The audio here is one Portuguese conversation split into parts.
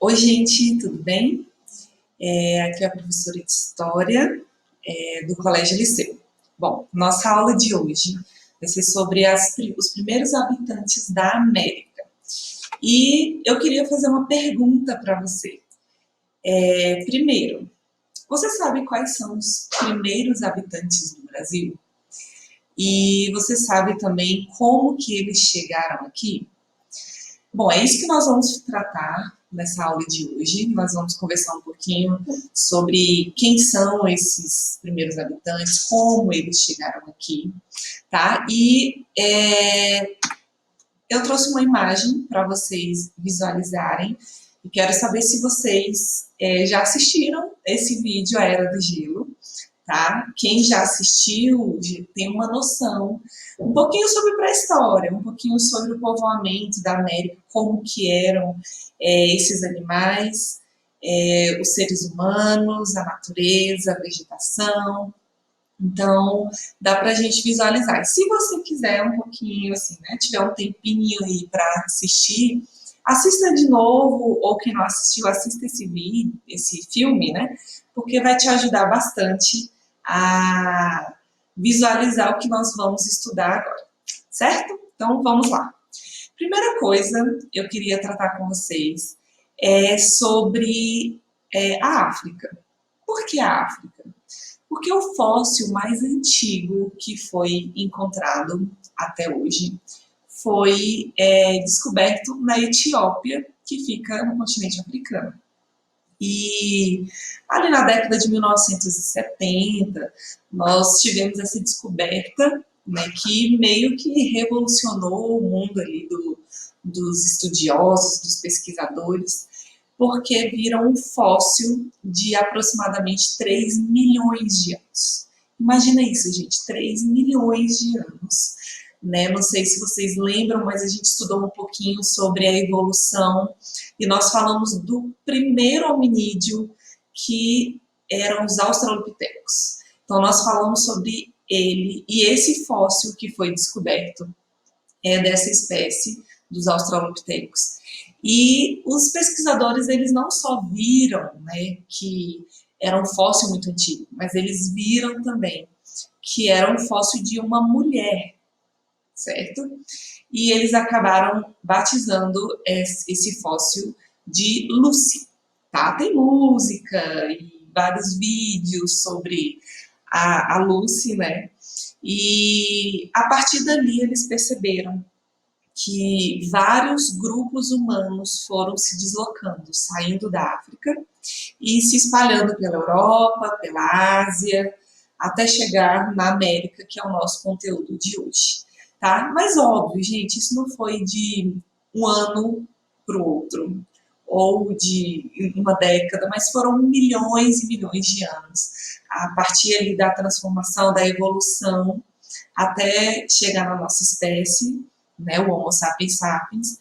Oi, gente, tudo bem? Aqui é a professora de História do Colégio Liceu. Bom, nossa aula de hoje vai ser sobre os primeiros habitantes da América. E eu queria fazer uma pergunta para você. Primeiro, você sabe quais são os primeiros habitantes do Brasil? E você sabe também como que eles chegaram aqui? Bom, é isso que nós vamos tratar nessa aula de hoje. Nós vamos conversar um pouquinho sobre quem são esses primeiros habitantes, como eles chegaram aqui, tá? Eu trouxe uma imagem para vocês visualizarem e quero saber se vocês já assistiram esse vídeo, A Era do Gelo, tá? Quem já assistiu tem uma noção, um pouquinho sobre pré-história, um pouquinho sobre o povoamento da América, como que eram esses animais, os seres humanos, a natureza, a vegetação. Então, dá para a gente visualizar. E se você quiser um pouquinho, assim, né, tiver um tempinho aí para assistir, assista de novo, ou quem não assistiu, assista esse vídeo, esse filme, né, porque vai te ajudar bastante a visualizar o que nós vamos estudar agora, certo? Então, vamos lá. Primeira coisa, eu queria tratar com vocês sobre a África. Por que a África? Porque o fóssil mais antigo que foi encontrado até hoje foi descoberto na Etiópia, que fica no continente africano. E ali na década de 1970, nós tivemos essa descoberta, né, que meio que revolucionou o mundo ali dos estudiosos, dos pesquisadores, porque viram um fóssil de aproximadamente 3 milhões de anos. Imagina isso, gente, 3 milhões de anos. Né? Não sei se vocês lembram, mas a gente estudou um pouquinho sobre a evolução e nós falamos do primeiro hominídeo, que eram os australopitecos. Então, nós falamos sobre ele, e esse fóssil que foi descoberto é dessa espécie, dos australopitecos. E os pesquisadores, eles não só viram, né, que era um fóssil muito antigo, mas eles viram também que era um fóssil de uma mulher, certo? E eles acabaram batizando esse fóssil de Lucy, tá? Tem música e vários vídeos sobre a Lucy, né? E a partir dali eles perceberam que vários grupos humanos foram se deslocando, saindo da África e se espalhando pela Europa, pela Ásia, até chegar na América, que é o nosso conteúdo de hoje. Tá? Mas óbvio, gente, isso não foi de um ano para o outro, ou de uma década, mas foram milhões e milhões de anos, a partir ali da transformação, da evolução, até chegar na nossa espécie, né, o Homo sapiens sapiens,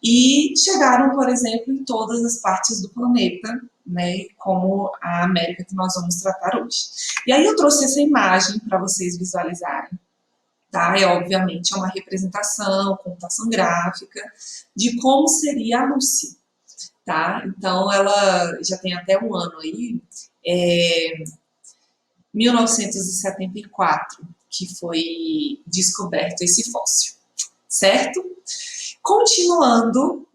e chegaram, por exemplo, em todas as partes do planeta, né, como a América que nós vamos tratar hoje. E aí eu trouxe essa imagem para vocês visualizarem. Tá? Obviamente, é uma representação, computação gráfica, de como seria a Lucy. Tá? Então, ela já tem até um ano aí, 1974, que foi descoberto esse fóssil, certo? Continuando,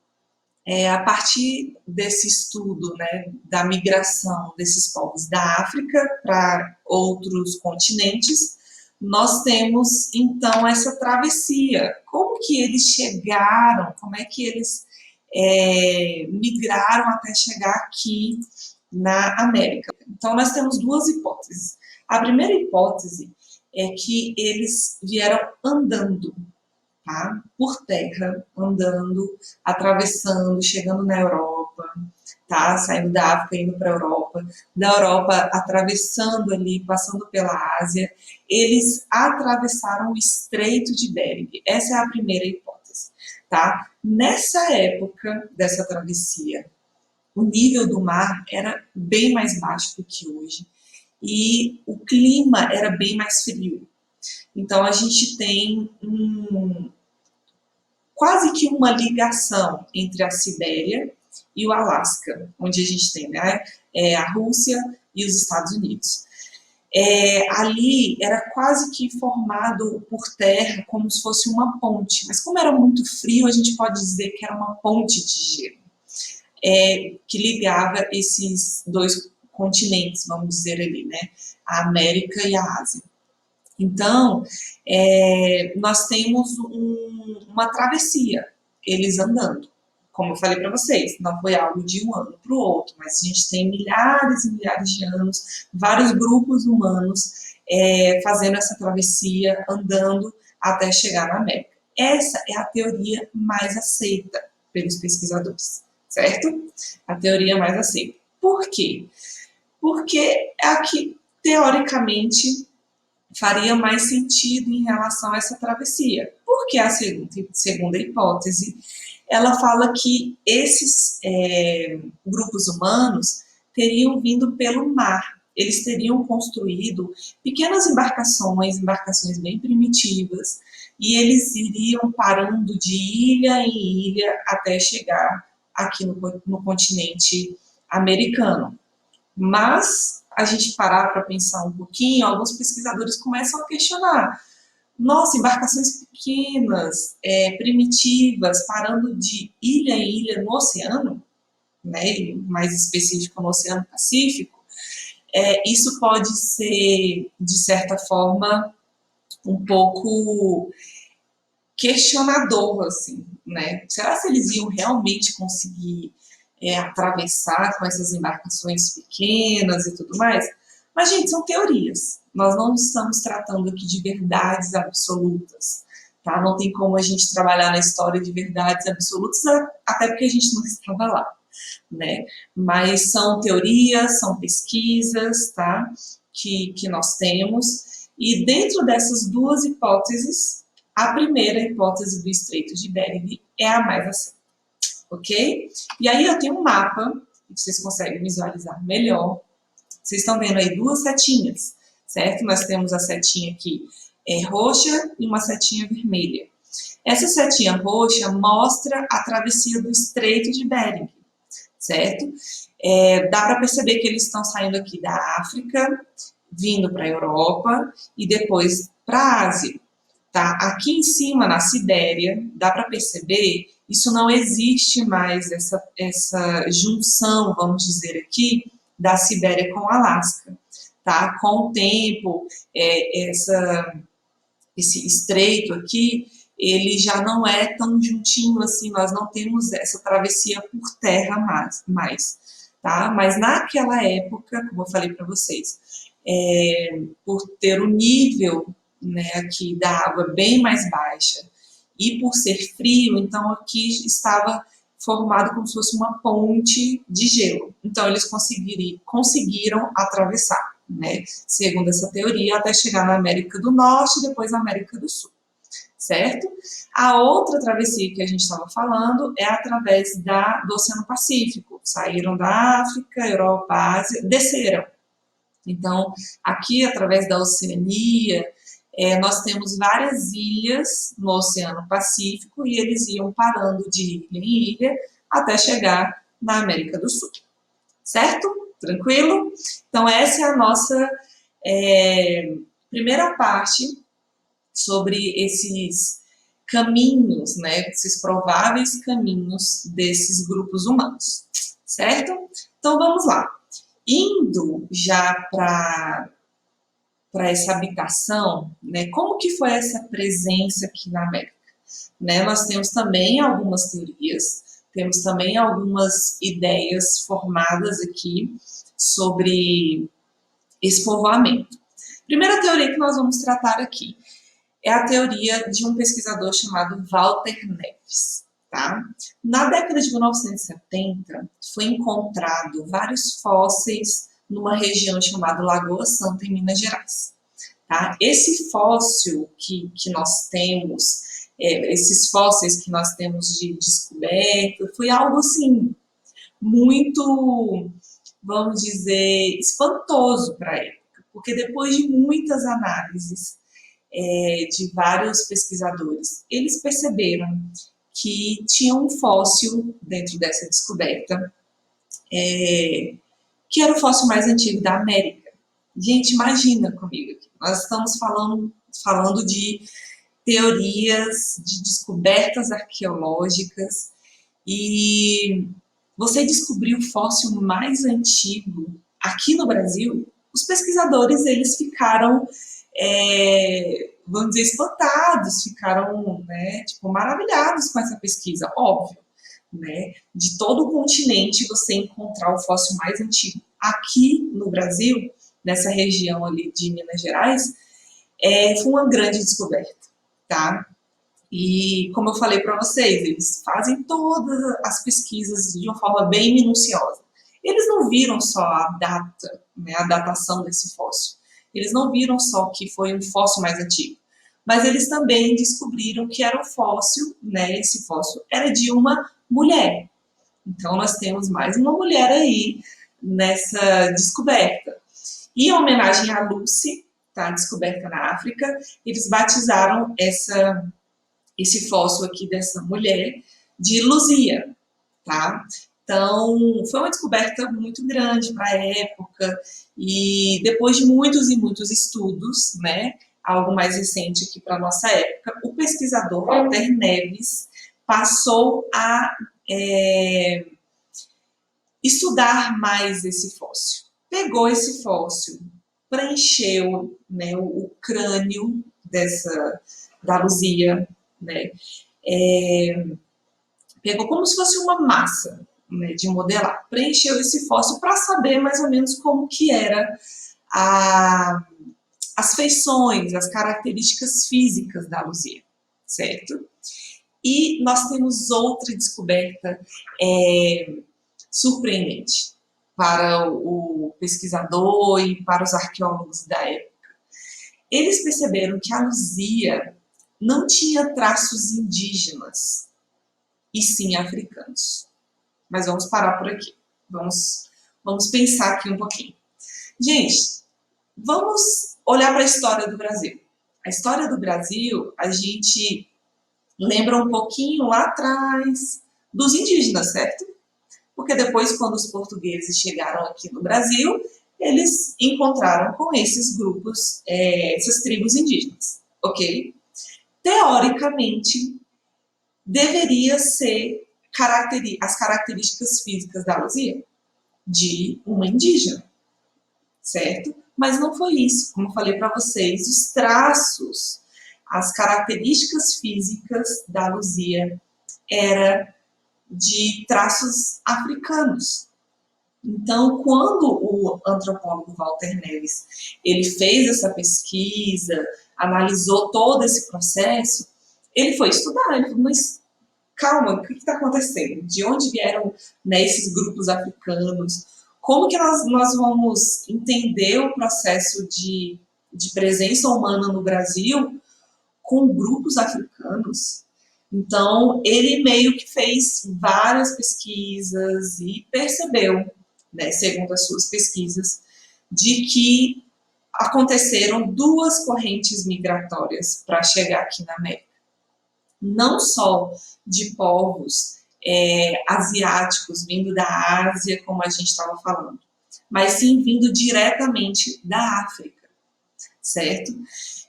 a partir desse estudo, né, da migração desses povos da África para outros continentes, nós temos, então, essa travessia. Como que eles chegaram, como é que eles migraram até chegar aqui na América? Então, nós temos duas hipóteses. A primeira hipótese é que eles vieram andando, tá? Por terra, andando, atravessando, chegando na Europa, tá? Saindo da África, indo para a Europa, da Europa atravessando ali, passando pela Ásia, eles atravessaram o Estreito de Bering. Essa é a primeira hipótese, tá? Nessa época dessa travessia, o nível do mar era bem mais baixo do que hoje e o clima era bem mais frio. Então a gente tem quase que uma ligação entre a Sibéria e o Alasca, onde a gente tem, né, a Rússia e os Estados Unidos. Ali era quase que formado por terra, como se fosse uma ponte, mas como era muito frio, a gente pode dizer que era uma ponte de gelo, que ligava esses dois continentes, vamos dizer ali, né, a América e a Ásia. Então, nós temos uma travessia, eles andando. Como eu falei para vocês, não foi algo de um ano para o outro, mas a gente tem milhares e milhares de anos, vários grupos humanos fazendo essa travessia, andando até chegar na América. Essa é a teoria mais aceita pelos pesquisadores, certo? A teoria mais aceita. Por quê? Porque é a que, teoricamente, faria mais sentido em relação a essa travessia. Porque a segunda hipótese, ela fala que esses grupos humanos teriam vindo pelo mar. Eles teriam construído pequenas embarcações bem primitivas, e eles iriam parando de ilha em ilha até chegar aqui no continente americano. Mas, a gente parar para pensar um pouquinho, alguns pesquisadores começam a questionar. Nossa, embarcações pequenas, primitivas, parando de ilha em ilha no oceano, né, mais específico no Oceano Pacífico, isso pode ser, de certa forma, um pouco questionador, assim, né? Será que eles iam realmente conseguir atravessar com essas embarcações pequenas e tudo mais? Mas, gente, são teorias. Nós não estamos tratando aqui de verdades absolutas, tá? Não tem como a gente trabalhar na história de verdades absolutas, até porque a gente não estava lá, né? Mas são teorias, são pesquisas, tá? Que nós temos. E dentro dessas duas hipóteses, a primeira hipótese do Estreito de Bering é a mais aceita, ok? E aí eu tenho um mapa, que vocês conseguem visualizar melhor. Vocês estão vendo aí duas setinhas, certo? Nós temos a setinha aqui roxa e uma setinha vermelha. Essa setinha roxa mostra a travessia do Estreito de Bering, certo? Dá para perceber que eles estão saindo aqui da África, vindo para a Europa e depois para a Ásia. Tá? Aqui em cima, na Sibéria, dá para perceber, isso não existe mais, essa junção, vamos dizer aqui, da Sibéria com o Alasca. Tá? Com o tempo, esse estreito aqui, ele já não é tão juntinho assim, nós não temos essa travessia por terra mais, tá? Mas naquela época, como eu falei para vocês, por ter o nível, né, aqui da água bem mais baixa e por ser frio, então aqui estava formado como se fosse uma ponte de gelo. Então eles conseguiram atravessar, né, segundo essa teoria, até chegar na América do Norte e depois na América do Sul, certo? A outra travessia que a gente estava falando é através do Oceano Pacífico. Saíram da África, Europa, Ásia, desceram. Então, aqui, através da Oceania, nós temos várias ilhas no Oceano Pacífico e eles iam parando de ilha em ilha até chegar na América do Sul. Certo? Tranquilo? Então, essa é a nossa primeira parte sobre esses caminhos, né? Esses prováveis caminhos desses grupos humanos. Certo? Então, vamos lá. Indo já para essa habitação, né, como que foi essa presença aqui na América? Né, nós temos também algumas teorias, temos também algumas ideias formadas aqui sobre esse povoamento. Primeira teoria que nós vamos tratar aqui é a teoria de um pesquisador chamado Walter Neves. Tá? Na década de 1970, foi encontrado vários fósseis numa região chamada Lagoa Santa, em Minas Gerais. Tá? Esse fóssil que nós temos, esses fósseis que nós temos de descoberto, foi algo assim, muito, vamos dizer, espantoso para a época, porque depois de muitas análises de vários pesquisadores, eles perceberam que tinha um fóssil dentro dessa descoberta, que era o fóssil mais antigo da América. Gente, imagina comigo aqui. Nós estamos falando de teorias, de descobertas arqueológicas, e você descobriu o fóssil mais antigo aqui no Brasil. Os pesquisadores, eles ficaram, vamos dizer, espantados, ficaram, né, tipo, maravilhados com essa pesquisa, óbvio, né? De todo o continente você encontrar o fóssil mais antigo aqui no Brasil, nessa região ali de Minas Gerais, foi uma grande descoberta, tá? E como eu falei para vocês, eles fazem todas as pesquisas de uma forma bem minuciosa. Eles não viram só a data, né, a datação desse fóssil. Eles não viram só que foi um fóssil mais antigo, mas eles também descobriram que era um fóssil, né, esse fóssil era de uma mulher. Então nós temos mais uma mulher aí nessa descoberta. E em homenagem à Lucy, tá, descoberta na África, eles batizaram esse fóssil aqui dessa mulher de Luzia, tá? Então, foi uma descoberta muito grande para a época, e depois de muitos e muitos estudos, né, algo mais recente aqui para a nossa época, o pesquisador Walter Neves passou a estudar mais esse fóssil. Pegou esse fóssil, preencheu, né, o crânio da Luzia, né, pegou como se fosse uma massa, né, de modelar, preencheu esse fóssil para saber mais ou menos como que era as feições, as características físicas da Luzia, certo? E nós temos outra descoberta surpreendente para o pesquisador e para os arqueólogos da época. Eles perceberam que a Luzia não tinha traços indígenas, e sim africanos. Mas vamos parar por aqui. Vamos pensar aqui um pouquinho. Gente, vamos olhar para a história do Brasil. A história do Brasil, a gente lembra um pouquinho lá atrás dos indígenas, certo? Porque depois, quando os portugueses chegaram aqui no Brasil, eles encontraram com esses grupos, essas tribos indígenas, ok? Teoricamente, deveria ser as características físicas da Luzia de uma indígena, certo? Mas não foi isso. Como eu falei para vocês, os traços, as características físicas da Luzia era de traços africanos. Então, quando o antropólogo Walter Neves ele fez essa pesquisa, analisou todo esse processo, ele foi estudar, ele falou, mas calma, o que está acontecendo? De onde vieram, né, esses grupos africanos? Como que nós vamos entender o processo de presença humana no Brasil com grupos africanos? Então, ele meio que fez várias pesquisas e percebeu, né, segundo as suas pesquisas, de que aconteceram duas correntes migratórias para chegar aqui na América. Não só de povos asiáticos vindo da Ásia, como a gente estava falando, mas sim vindo diretamente da África, certo?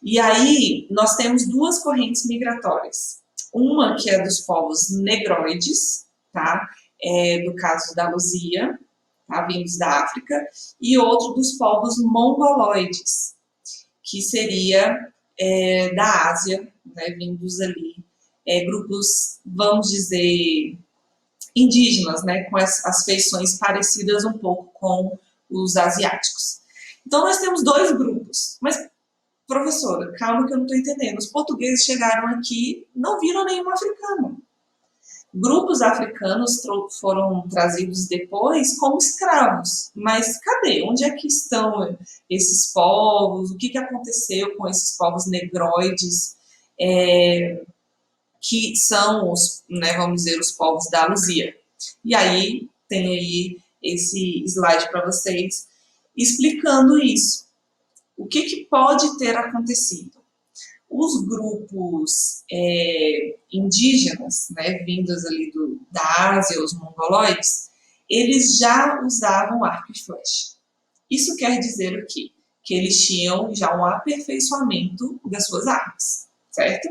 E aí nós temos duas correntes migratórias. Uma que é dos povos negroides, tá? No caso da Luzia, tá? Vindos da África, e outro dos povos mongoloides, que seria da Ásia, né? Vindos ali, grupos, vamos dizer, indígenas, né? Com as feições parecidas um pouco com os asiáticos. Então nós temos dois grupos, mas professora, calma que eu não estou entendendo. Os portugueses chegaram aqui, não viram nenhum africano. Grupos africanos foram trazidos depois como escravos. Mas cadê? Onde é que estão esses povos? O que aconteceu com esses povos negroides, que são os, né, vamos dizer, os povos da Luzia? E aí, tem aí esse slide para vocês explicando isso. O que pode ter acontecido? os grupos indígenas, né, vindos ali da Ásia, os mongoloides, eles já usavam arco e flecha. Isso quer dizer o quê? Que eles tinham já um aperfeiçoamento das suas armas, certo?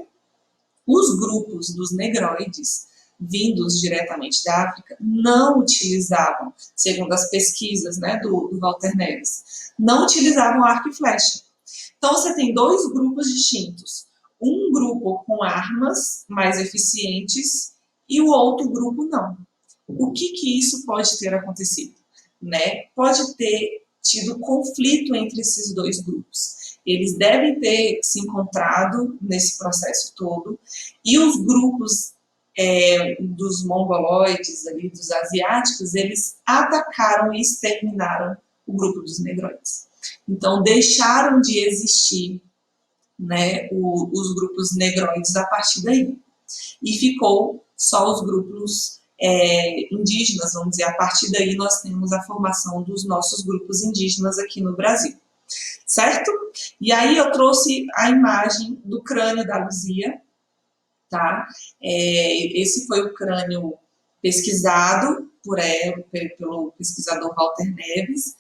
Os grupos dos negroides, vindos diretamente da África, não utilizavam, segundo as pesquisas, né, do Walter Neves, não utilizavam arco e flecha. Então, você tem dois grupos distintos. Um grupo com armas mais eficientes e o outro grupo não. O que isso pode ter acontecido? Né? Pode ter tido conflito entre esses dois grupos. Eles devem ter se encontrado nesse processo todo e os grupos dos mongoloides, ali, dos asiáticos, eles atacaram e exterminaram o grupo dos negroides. Então, deixaram de existir, né, os grupos negroides a partir daí. E ficou só os grupos indígenas, vamos dizer, a partir daí nós temos a formação dos nossos grupos indígenas aqui no Brasil, certo? E aí eu trouxe a imagem do crânio da Luzia, tá? Esse foi o crânio pesquisado pelo pesquisador Walter Neves,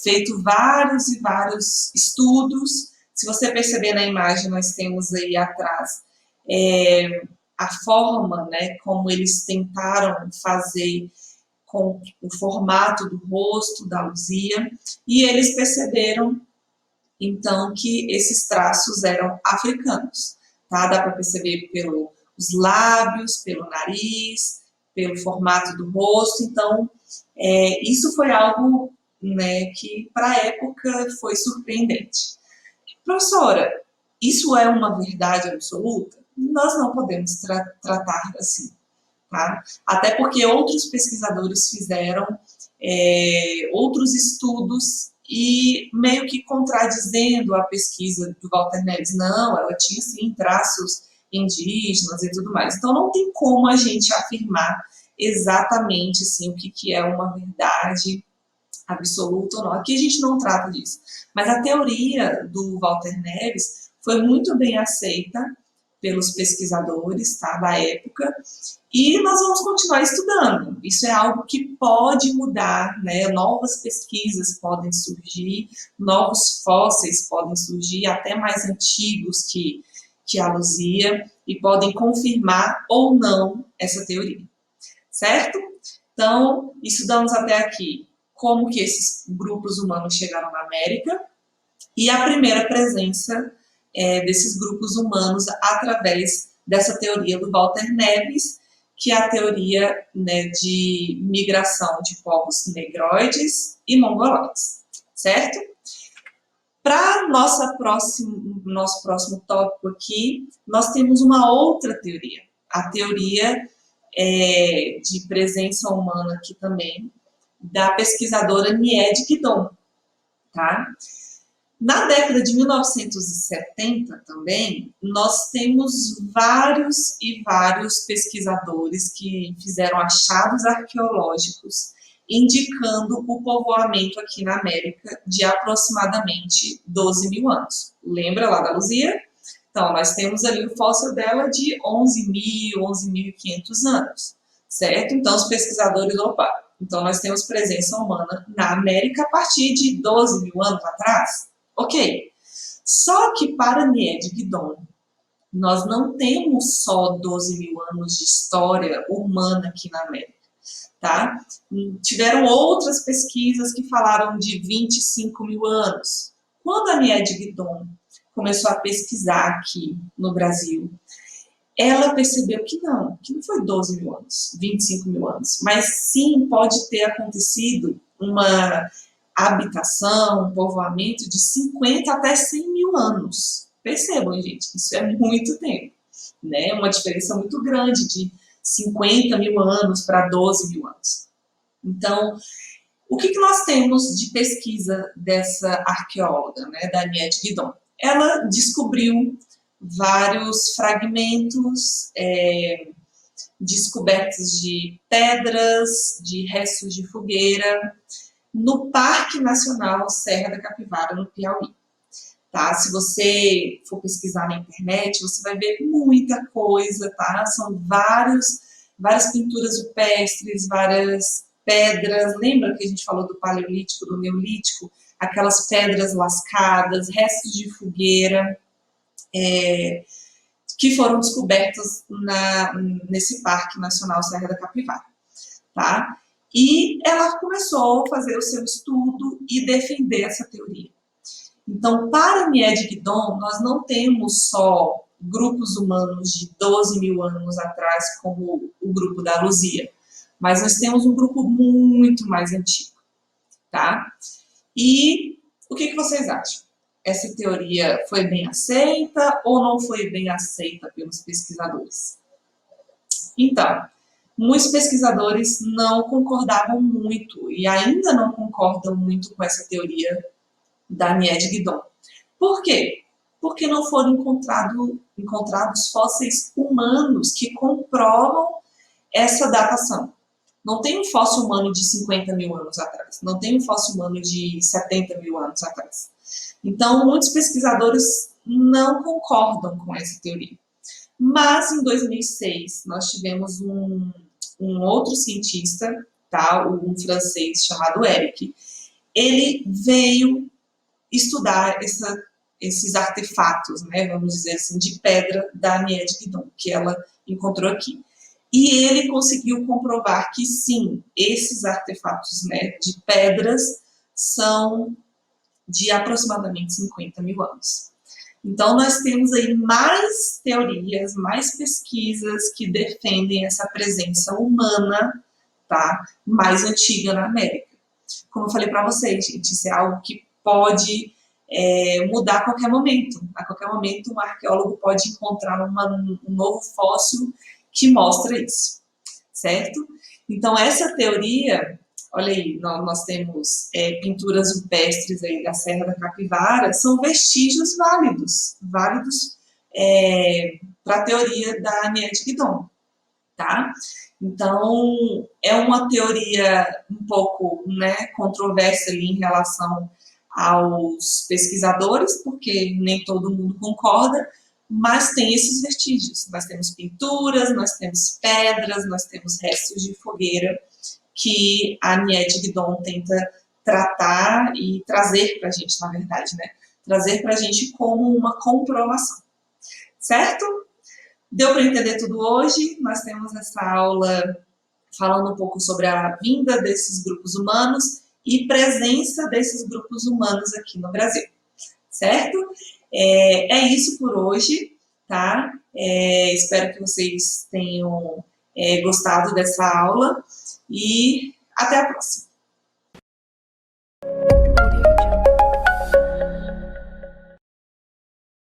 feito vários e vários estudos. Se você perceber na imagem, nós temos aí atrás a forma, né, como eles tentaram fazer com o formato do rosto da Luzia, e eles perceberam, então, que esses traços eram africanos, tá? Dá para perceber pelos lábios, pelo nariz, pelo formato do rosto. Então, isso foi algo, né, que para a época foi surpreendente. Professora, isso é uma verdade absoluta? Nós não podemos tratar assim, tá? Até porque outros pesquisadores fizeram outros estudos e meio que contradizendo a pesquisa do Walter Neves. Não, ela tinha sim traços indígenas e tudo mais. Então não tem como a gente afirmar exatamente assim, o que é uma verdade absoluta ou não. Aqui a gente não trata disso. Mas a teoria do Walter Neves foi muito bem aceita pelos pesquisadores, tá, da época, e nós vamos continuar estudando. Isso é algo que pode mudar, né? Novas pesquisas podem surgir, novos fósseis podem surgir, até mais antigos que a Luzia, e podem confirmar ou não essa teoria, certo? Então, estudamos até aqui como que esses grupos humanos chegaram na América e a primeira presença desses grupos humanos através dessa teoria do Walter Neves, que é a teoria, né, de migração de povos negroides e mongoloides, certo? Para nosso próximo tópico aqui, nós temos uma outra teoria, a teoria de presença humana aqui também, da pesquisadora Nied Guidon, tá? Na década de 1970 também, nós temos vários e vários pesquisadores que fizeram achados arqueológicos indicando o povoamento aqui na América de aproximadamente 12 mil anos. Lembra lá da Luzia? Então, nós temos ali o fóssil dela de 11.500 anos, certo? Então, os pesquisadores, então nós temos presença humana na América a partir de 12 mil anos atrás. Ok. Só que para Nied Guidon, nós não temos só 12 mil anos de história humana aqui na América, tá? Tiveram outras pesquisas que falaram de 25 mil anos. Quando a Nied Guidon começou a pesquisar aqui no Brasil, ela percebeu que não foi 12 mil anos, 25 mil anos, mas sim pode ter acontecido uma habitação, um povoamento de 50 até 100 mil anos. Percebam, gente, isso é muito tempo, né? Uma diferença muito grande de 50 mil anos para 12 mil anos. Então, o que nós temos de pesquisa dessa arqueóloga, né, da Nied Guidon? Ela descobriu vários fragmentos descobertos de pedras, de restos de fogueira, no Parque Nacional Serra da Capivara, no Piauí. tá? Se você for pesquisar na internet, você vai ver muita coisa, tá? São várias pinturas rupestres, várias pedras. Lembra que a gente falou do Paleolítico, do Neolítico? Aquelas pedras lascadas, restos de fogueira, que foram descobertos nesse Parque Nacional Serra da Capivara, tá? E ela começou a fazer o seu estudo e defender essa teoria. Então, para Nied Guidon, nós não temos só grupos humanos de 12 mil anos atrás, como o grupo da Luzia, mas nós temos um grupo muito mais antigo, tá? E o que vocês acham? Essa teoria foi bem aceita ou não foi bem aceita pelos pesquisadores? Então, muitos pesquisadores não concordavam muito e ainda não concordam muito com essa teoria da Nied Guidon. Por quê? Porque não foram encontrados fósseis humanos que comprovam essa datação. Não tem um fóssil humano de 50 mil anos atrás, não tem um fóssil humano de 70 mil anos atrás. Então, muitos pesquisadores não concordam com essa teoria. Mas, em 2006, nós tivemos um outro cientista, tá? Um francês chamado Eric. Ele veio estudar esses artefatos, né, vamos dizer assim, de pedra da Nied Guidon, que ela encontrou aqui. E ele conseguiu comprovar que sim, esses artefatos, né, de pedras são de aproximadamente 50 mil anos. Então, nós temos aí mais teorias, mais pesquisas que defendem essa presença humana, tá, mais antiga na América. Como eu falei para vocês, gente, isso é algo que pode mudar a qualquer momento. A qualquer momento, um arqueólogo pode encontrar um novo fóssil que mostra isso, certo? Então, essa teoria, olha aí, nós temos pinturas rupestres aí da Serra da Capivara, são vestígios válidos para a teoria da Nied Guidon, tá? Então, é uma teoria um pouco, né, controversa ali em relação aos pesquisadores, porque nem todo mundo concorda, mas tem esses vestígios. Nós temos pinturas, nós temos pedras, nós temos restos de fogueira que a Nied Guidon tenta tratar e trazer para a gente, na verdade, né? Trazer para a gente como uma comprovação, certo? Deu para entender tudo hoje? Nós temos essa aula falando um pouco sobre a vinda desses grupos humanos e presença desses grupos humanos aqui no Brasil, certo? É isso por hoje, tá? Espero que vocês tenham gostado dessa aula e até a próxima.